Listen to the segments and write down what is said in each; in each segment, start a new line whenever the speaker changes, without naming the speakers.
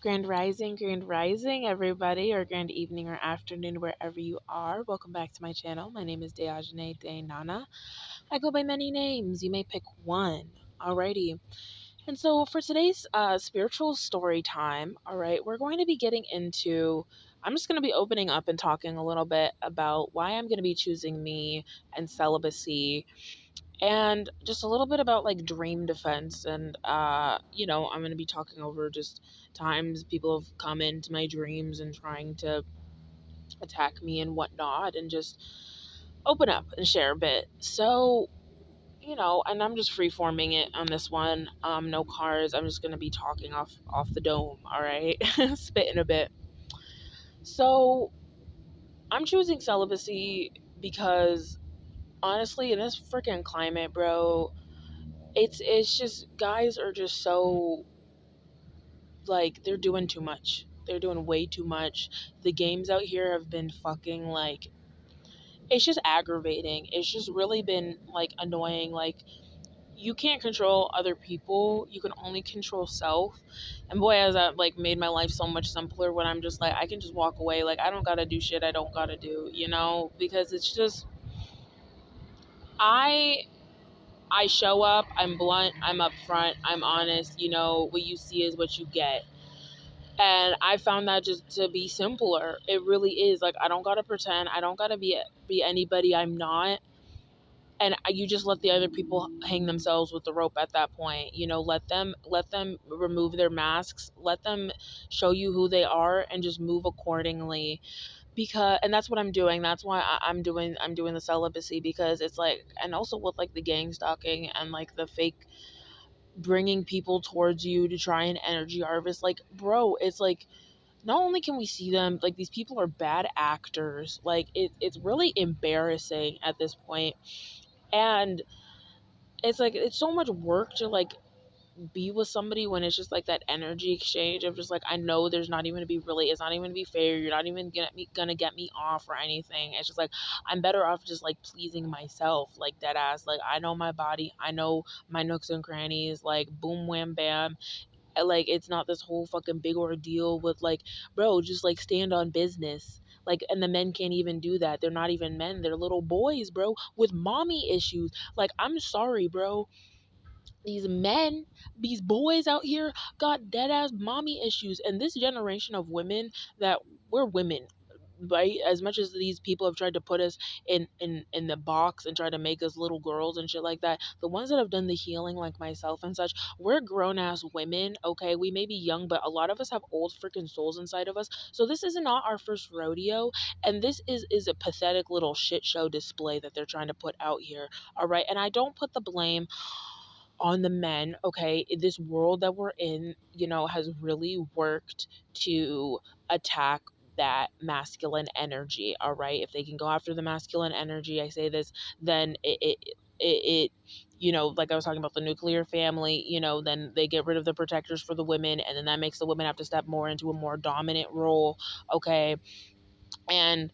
Grand rising, everybody, or grand evening or afternoon, wherever you are. Welcome back to my channel. My name is Deajane De Nana. I go by many names. You may pick one. Alrighty. And so for today's spiritual story time, all right, we're going to be getting into. I'm just going to be opening up and talking a little bit about why I'm going to be choosing me and celibacy and just a little bit about like dream defense and I'm going to be talking over just times people have come into my dreams and trying to attack me and whatnot, and just open up and share a bit. So and I'm just free forming it on this one. No cards. I'm just going to be talking off the dome. All right. Spitting a bit. So I'm choosing celibacy because honestly, in this freaking climate, bro, it's just guys are just so, like, they're doing too much. They're doing way too much. The games out here have been fucking, like, it's just aggravating. It's just really been like annoying. Like, you can't control other people. You can only control self. And boy, has that like made my life so much simpler when I'm just like, I can just walk away. Like, I don't gotta do shit I don't gotta do, because it's just I I show up, I'm blunt, I'm upfront, I'm honest, what you see is what you get. And I found that just to be simpler. It really is. Like, I don't gotta pretend, I don't gotta be anybody I'm not. And you just let the other people hang themselves with the rope at that point. Let them remove their masks, let them show you who they are, and just move accordingly. Because and that's what I'm doing. That's why I'm doing the celibacy, because it's like, and also with like the gang stalking and like the fake bringing people towards you to try and energy harvest. Like, bro, it's like, not only can we see them, like, these people are bad actors. Like, it's really embarrassing at this point. And it's like, it's so much work to like be with somebody when it's just like that energy exchange of just like, I know there's not even to be really, it's not even to be fair, you're not even gonna get me off or anything. It's just like, I'm better off just like pleasing myself, like dead ass. Like, I know my body, I know my nooks and crannies, like boom wham bam. Like, it's not this whole fucking big ordeal with like, bro, just like stand on business. Like, and the men can't even do that. They're not even men, they're little boys, bro, with mommy issues. Like, I'm sorry, bro, these men, these boys out here got dead ass mommy issues. And this generation of women, that we're women, right? As much as these people have tried to put us in the box and try to make us little girls and shit like that, the ones that have done the healing, like myself and such, we're grown ass women. Okay, we may be young, but a lot of us have old freaking souls inside of us. So this is not our first rodeo, and this is a pathetic little shit show display that they're trying to put out here. All right, and I don't put the blame on the men. Okay, this world that we're in, has really worked to attack that masculine energy. All right, if they can go after the masculine energy, I say this, then it like I was talking about the nuclear family, then they get rid of the protectors for the women, and then that makes the women have to step more into a more dominant role. Okay, and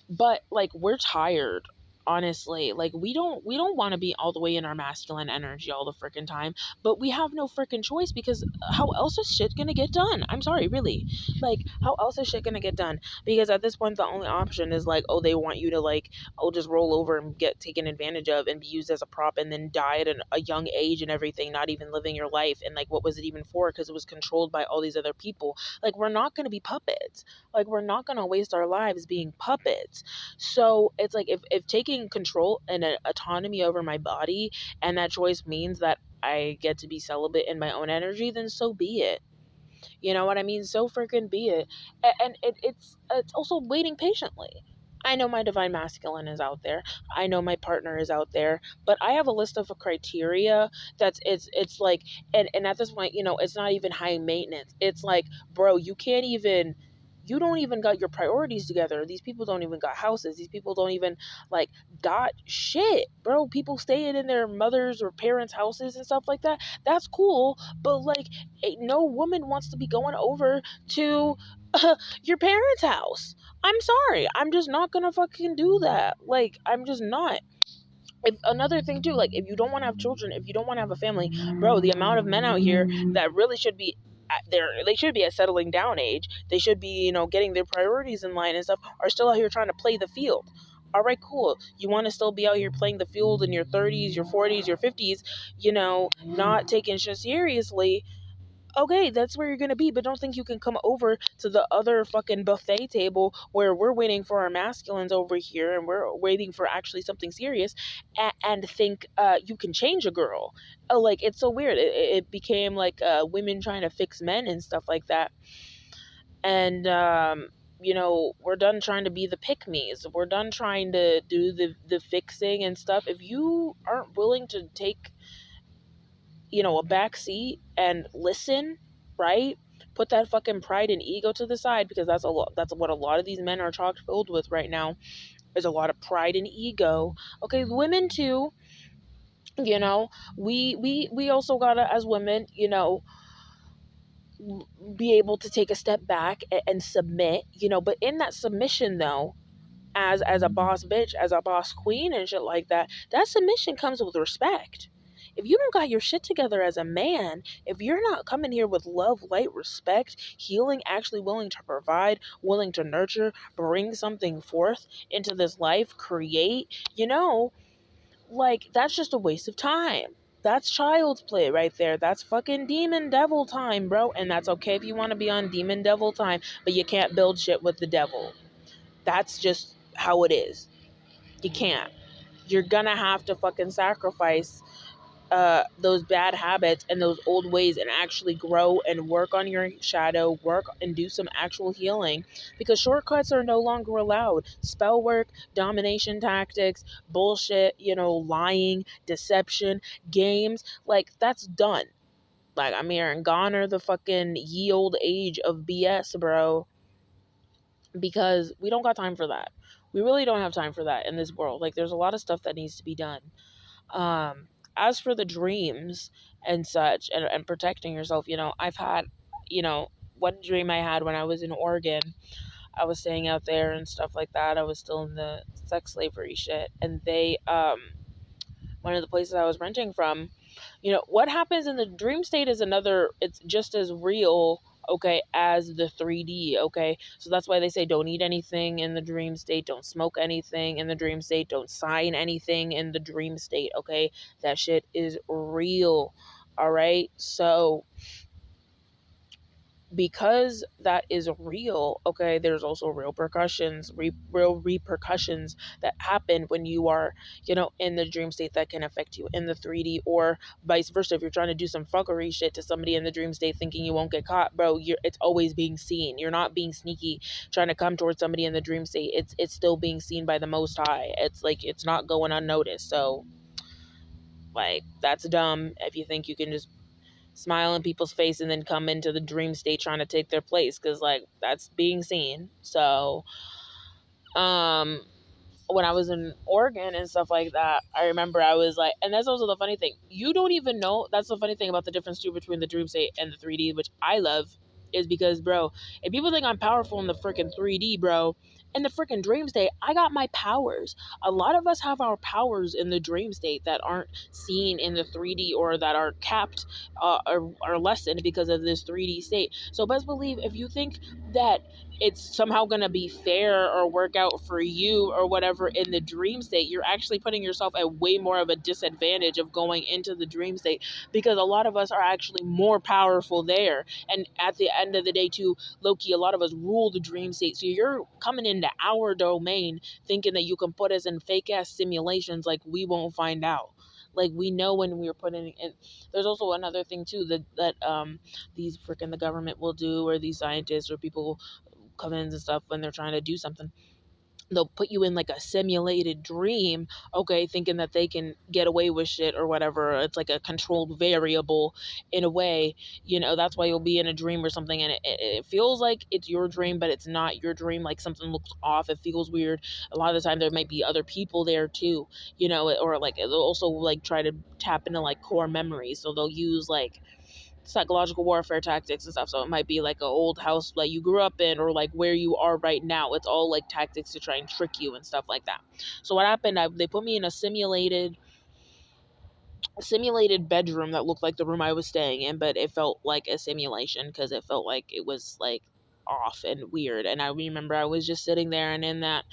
but like, we're tired, honestly. Like, we don't want to be all the way in our masculine energy all the freaking time, but we have no freaking choice, because how else is shit gonna get done? I'm sorry, really. Like, how else is shit gonna get done? Because at this point, the only option is like, oh, they want you to like, oh, just roll over and get taken advantage of and be used as a prop and then die at a young age and everything, not even living your life. And like, what was it even for? Because it was controlled by all these other people. Like, we're not gonna be puppets. Like, we're not gonna waste our lives being puppets. So it's like, if taking control and autonomy over my body, and that choice means that I get to be celibate in my own energy, then so be it. You know what I mean? So freaking be it. And it's also waiting patiently. I know my divine masculine is out there. I know my partner is out there, but I have a list of criteria that's it's like, and at this point, it's not even high maintenance. It's like, bro, you don't even got your priorities together. These people don't even got houses. These people don't even like got shit, bro. People staying in their mothers or parents' houses and stuff like that. That's cool, but like, no woman wants to be going over to your parents' house. I'm sorry. I'm just not gonna fucking do that. Like, I'm just not. If another thing too, like, if you don't want to have children, if you don't want to have a family, bro, the amount of men out here that really should be they should be at settling down age. They should be, getting their priorities in line and stuff, are still out here trying to play the field. All right, cool. You want to still be out here playing the field in your 30s, your 40s, your 50s, not taking shit seriously. Okay, that's where you're gonna be, but don't think you can come over to the other fucking buffet table where we're waiting for our masculines over here and we're waiting for actually something serious, and think you can change a girl. Like, it's so weird. It became like women trying to fix men and stuff like that. And we're done trying to be the pick me's. We're done trying to do the fixing and stuff. If you aren't willing to take a back seat and listen, right? Put that fucking pride and ego to the side, because that's what a lot of these men are chock filled with right now. There's a lot of pride and ego. Okay, women too. We also gotta, as women, be able to take a step back and submit. But in that submission though, as a boss bitch, as a boss queen and shit like that, that submission comes with respect. If you don't got your shit together as a man, if you're not coming here with love, light, respect, healing, actually willing to provide, willing to nurture, bring something forth into this life, create, like, that's just a waste of time. That's child's play right there. That's fucking demon devil time, bro. And that's okay if you want to be on demon devil time, but you can't build shit with the devil. That's just how it is. You can't. You're gonna have to fucking sacrifice those bad habits and those old ways and actually grow and work on your shadow, work and do some actual healing, because shortcuts are no longer allowed. Spell work, domination tactics, bullshit, lying, deception, games, like, that's done. Like, I'm here and gone are the fucking ye old age of BS, bro, because we don't got time for that. We really don't have time for that in this world. Like, there's a lot of stuff that needs to be done. As for the dreams and such, and protecting yourself, I've had, one dream I had when I was in Oregon. I was staying out there and stuff like that. I was still in the sex slavery shit. And they, one of the places I was renting from, what happens in the dream state is it's just as real, okay, as the 3D, okay? So that's why they say don't eat anything in the dream state, don't smoke anything in the dream state, don't sign anything in the dream state, okay? That shit is real, all right? So because that is real, okay, there's also real repercussions that happen when you are, in the dream state, that can affect you in the 3D, or vice versa. If you're trying to do some fuckery shit to somebody in the dream state thinking you won't get caught, bro, it's always being seen. You're not being sneaky trying to come towards somebody in the dream state. It's still being seen by the Most High. It's like, it's not going unnoticed. So, like, that's dumb if you think you can just smile in people's face and then come into the dream state trying to take their place, because, like, that's being seen. So when I was in Oregon and stuff like that, I remember I was like, and that's also the funny thing, you don't even know, that's the funny thing about the difference too between the dream state and the 3D, which I love, is because, bro, if people think I'm powerful in the freaking 3D, bro, in the freaking dream state, I got my powers. A lot of us have our powers in the dream state that aren't seen in the 3D, or that are capped, or lessened because of this 3D state. So best believe, if you think that it's somehow going to be fair or work out for you or whatever in the dream state, you're actually putting yourself at way more of a disadvantage of going into the dream state, because a lot of us are actually more powerful there. And at the end of the day too, low-key, a lot of us rule the dream state. So you're coming into our domain thinking that you can put us in fake ass simulations, like we won't find out. Like, we know when we're putting in. There's also another thing too, that these freaking the government will do, or these scientists or people come in and stuff, when they're trying to do something, they'll put you in like a simulated dream, okay, thinking that they can get away with shit or whatever. It's like a controlled variable in a way. That's why you'll be in a dream or something, and it feels like it's your dream, but it's not your dream. Like, something looks off, it feels weird. A lot of the time there might be other people there too, or like they'll also like try to tap into like core memories, so they'll use like psychological warfare tactics and stuff. So it might be like an old house like you grew up in, or like where you are right now. It's all like tactics to try and trick you and stuff like that. So what happened, they put me in a simulated simulated bedroom that looked like the room I was staying in, but it felt like a simulation because it felt like it was like off and weird. And I remember I was just sitting there, and in that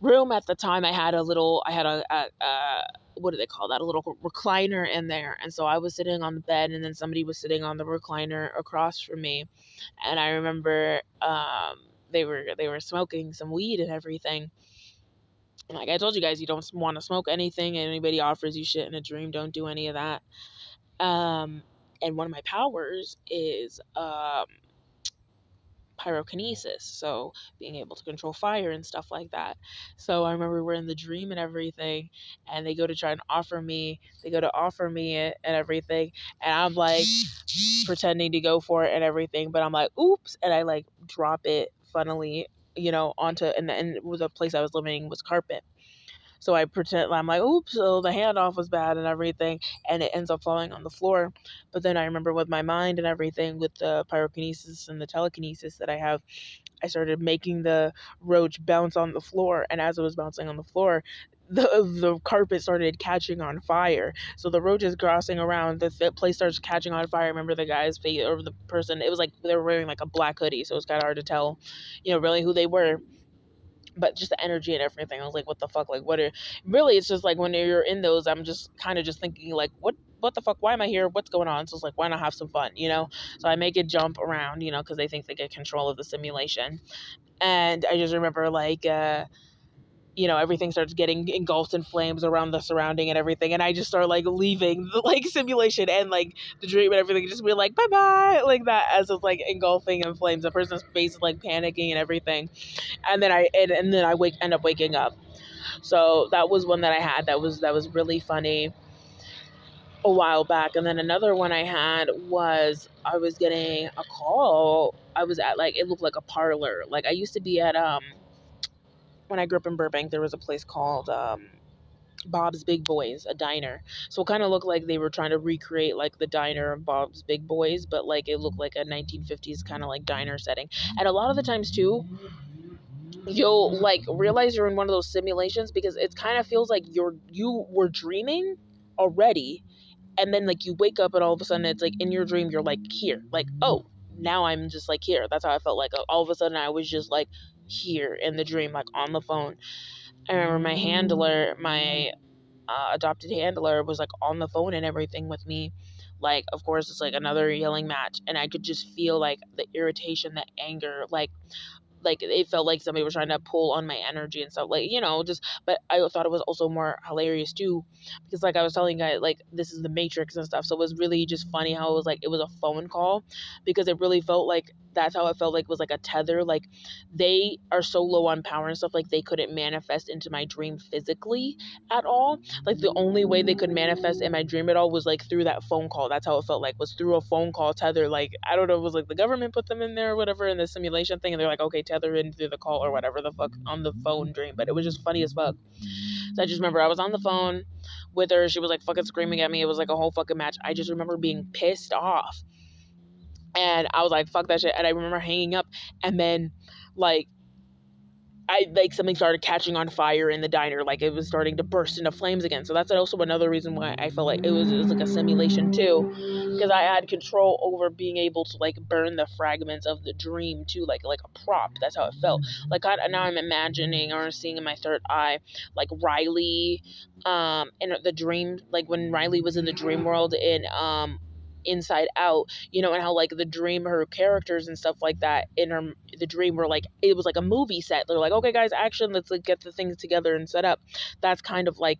room at the time, I had a what do they call that? A little recliner in there. And so I was sitting on the bed, and then somebody was sitting on the recliner across from me. And I remember they were smoking some weed and everything. Like I told you guys, you don't want to smoke anything. Anybody offers you shit in a dream, don't do any of that. Um, and one of my powers is pyrokinesis, so being able to control fire and stuff like that. So I remember we're in the dream and everything, and they go to try and offer me it and everything, and I'm like pretending to go for it and everything, but I'm like, oops, and I like drop it funnily, onto, and the place I was living was carpet. So I pretend, I'm like, oops, so the handoff was bad and everything, and it ends up falling on the floor. But then I remember with my mind and everything, with the pyrokinesis and the telekinesis that I have, I started making the roach bounce on the floor, and as it was bouncing on the floor, the carpet started catching on fire. So the roach is crossing around, the place starts catching on fire. I remember the guy's face, or the person, it was like they were wearing like a black hoodie, so it was kind of hard to tell, really who they were, but just the energy and everything. I was like, what the fuck? Like, really, it's just like when you're in those, I'm just kind of just thinking, like, what the fuck? Why am I here? What's going on? So it's like, why not have some fun? So I make it jump around, because they think they get control of the simulation. And I just remember, like, everything starts getting engulfed in flames around the surrounding and everything. And I just start, like, leaving the, like, simulation and, like, the dream and everything. Just be like, bye-bye, like that, as it's, like, engulfing in flames. The person's face is, like, panicking and everything. And then I end up waking up. So that was one that I had that was really funny a while back. And then another one I had was I was getting a call. I was at, like, it looked like a parlor. Like, I used to be at when I grew up in Burbank, there was a place called Bob's Big Boys, a diner. So it kind of looked like they were trying to recreate, like, the diner of Bob's Big Boys, but, like, it looked like a 1950s kind of like diner setting. And a lot of the times too, you'll, like, realize you're in one of those simulations because it kind of feels like you were dreaming already, and then, like, you wake up and all of a sudden it's like in your dream you're, like, here, like, oh, now I'm just, like, here. That's how I felt. Like, all of a sudden I was just, like, here in the dream, like, on the phone. I remember my adopted handler was, like, on the phone and everything with me. Like, of course, it's like another yelling match, and I could just feel, like, the irritation, the anger, like it felt like somebody was trying to pull on my energy and stuff, like, just. But I thought it was also more hilarious too, because, like, I was telling you guys, like, this is the Matrix and stuff, so it was really just funny how it was like it was a phone call, because it really felt like that's how it felt, like it was like a tether. Like, they are so low on power and stuff, like they couldn't manifest into my dream physically at all. Like, the only way they could manifest in my dream at all was, like, through that phone call. That's how it felt like, was through a phone call tether. Like, I don't know, it was like the government put them in there or whatever in the simulation thing, and they're like, okay, tether in through the call or whatever the fuck on the phone dream. But it was just funny as fuck. So I just remember I was on the phone with her. She was, like, fucking screaming at me. It was like a whole fucking match. I just remember being pissed off, and I was like, fuck that shit. And I remember hanging up, and then, like, something started catching on fire in the diner. Like, it was starting to burst into flames again. So that's also another reason why I felt like it was like a simulation too, because I had control over being able to, like, burn the fragments of the dream too, like a prop. That's how it felt. Like, now I'm imagining or seeing in my third eye, like, Riley, in the dream, like when Riley was in the dream world in Inside Out, and how, like, the dream, her characters and stuff like that in the dream were like, it was like a movie set. They're like, okay guys, action, let's, like, get the things together and set up. That's kind of like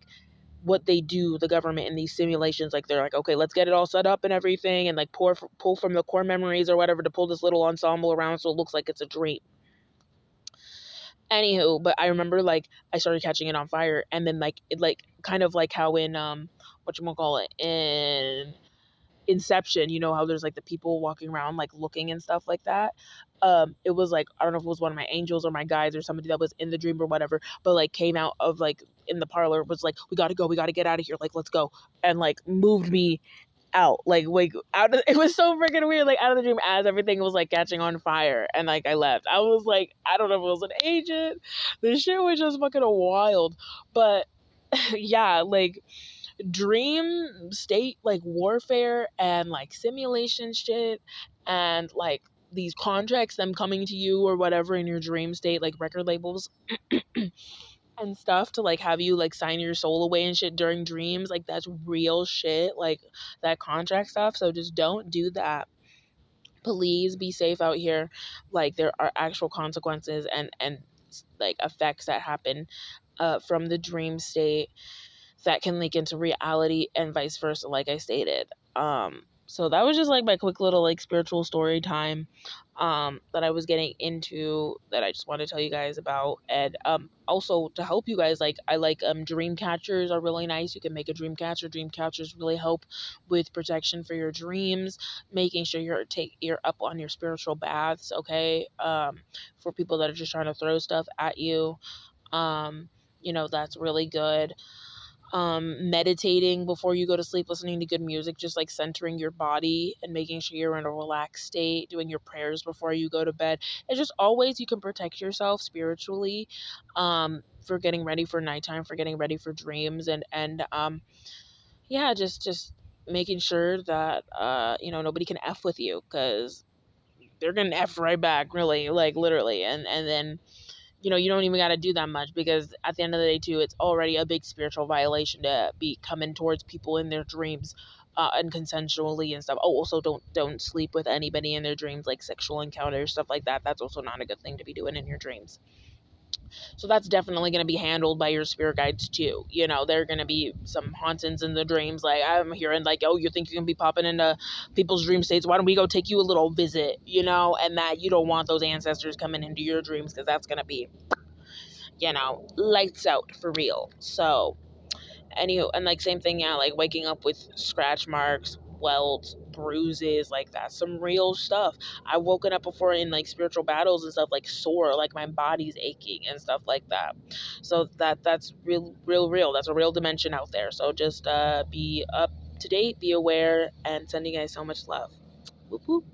what they do, the government, in these simulations. Like, they're like, okay, let's get it all set up and everything, and, like, pull from the core memories or whatever to pull this little ensemble around so it looks like it's a dream. Anywho, but I remember, like, I started catching it on fire, and then, like, it, like, kind of like how in whatchamacallit, in Inception, how there's, like, the people walking around, like, looking and stuff like that. It was like, I don't know if it was one of my angels or my guides or somebody that was in the dream or whatever, but, like, came out of, like, in the parlor, was like, we gotta go, we gotta get out of here, like, let's go, and, like, moved me out, like, out of, it was so freaking weird, like, out of the dream as everything was, like, catching on fire, and, like, I left. I was like, I don't know if it was an agent. This shit was just fucking wild. But yeah, like, dream state like warfare and like simulation shit and like these contracts, them coming to you or whatever in your dream state, like record labels and stuff to like have you like sign your soul away and shit during dreams, like that's real shit, like that contract stuff. So just don't do that. Please be safe out here. Like there are actual consequences and like effects that happen from the dream state that can link into reality and vice versa, like I stated. So that was just like my quick little like spiritual story time that I was getting into, that I just want to tell you guys about. And also to help you guys, like I like dream catchers are really nice. You can make a dream catcher. Dream catchers really help with protection for your dreams, making sure you're up on your spiritual baths, okay? For people that are just trying to throw stuff at you, um that's really good. Meditating before you go to sleep, listening to good music, just like centering your body and making sure you're in a relaxed state, doing your prayers before you go to bed. It's just always you can protect yourself spiritually, for getting ready for nighttime, for getting ready for dreams, and yeah, just making sure that nobody can f with you, because they're gonna f right back, really, like literally. And then you don't even got to do that much, because at the end of the day too, it's already a big spiritual violation to be coming towards people in their dreams, and consensually and stuff. Oh, also don't sleep with anybody in their dreams, like sexual encounters, stuff like that. That's also not a good thing to be doing in your dreams. So that's definitely going to be handled by your spirit guides too. There are going to be some hauntings in the dreams. Like I'm hearing like, oh, you think you can be popping into people's dream states? Why don't we go take you a little visit? And that you don't want those ancestors coming into your dreams, because that's going to be lights out for real. So, anywho, and like same thing, yeah, like waking up with scratch marks, welts, bruises, like that's some real stuff. I've woken up before in like spiritual battles and stuff, like sore, like my body's aching and stuff like that. So that's real. That's a real dimension out there. So just be up to date, be aware, and sending you guys so much love. Whoop whoop.